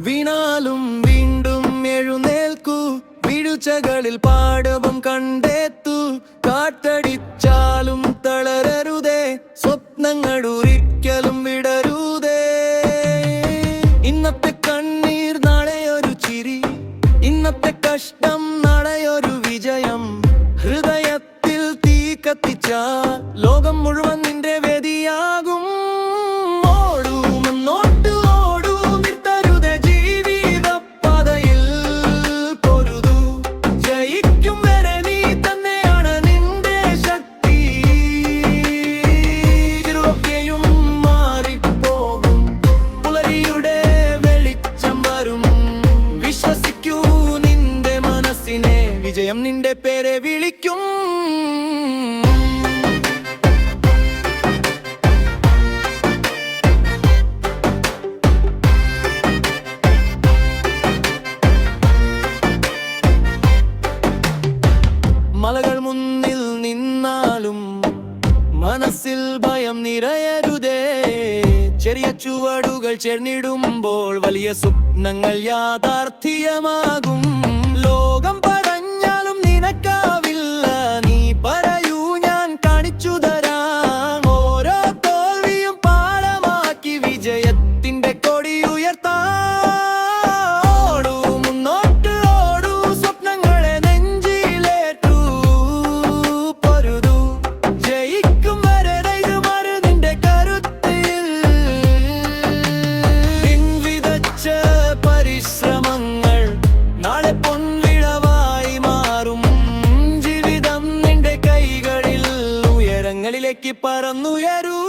വീണാലും വീണ്ടും എഴുന്നേൽക്കൂ, വീഴ്ചകളിൽ പാഠവും കണ്ടെത്തൂ. കാറ്റടിച്ചാലും തളരരുതേ, സ്വപ്നങ്ങൾ ഒരിക്കലും വിടരുതേ. ഇന്നത്തെ കണ്ണീർ നാളെയൊരു ചിരി, ഇന്നത്തെ കഷ്ടം നാളെയൊരു വിജയം. ഹൃദയത്തിൽ തീ കത്തിച്ചാൽ ലോകം മുഴുവൻ നിന്റെ വേദിയാകും. വിജയം നിന്റെ പേരെ വിളിക്കും. മലകൾ മുന്നിൽ നിന്നാലും മനസ്സിൽ ഭയം നിറയരുതേ. ചെറിയ ചുവടുകൾ ചേർന്നിടുമ്പോൾ വലിയ സ്വപ്നങ്ങൾ യാഥാർത്ഥ്യമാകും. ലോകം പറഞ്ഞാലും നിനക്കാവില്ല, നീ പറയൂ, ഞാൻ കാണിച്ചു തരാം. ഓരോ തോൽവിയും പാഠമാക്കി വിജയത്തിന്റെ കൊടി ഉയർത്താം. ഓടൂ, മുന്നോട്ട് ഓടൂ, സ്വപ്നങ്ങളെ നെഞ്ചിലേറ്റൂ. പൊരുതൂ, ജയിക്കും വരെ ധൈര്യമാറ് നിന്റെ കരുത്തിൽ. വിതച്ച പരിശ്രമങ്ങൾ നാളെ പൊൻവിളവായി മാറും. ജീവിതം നിന്റെ കൈകളിൽ ഉയരങ്ങളിലേക്ക് പറന്നുയരൂ.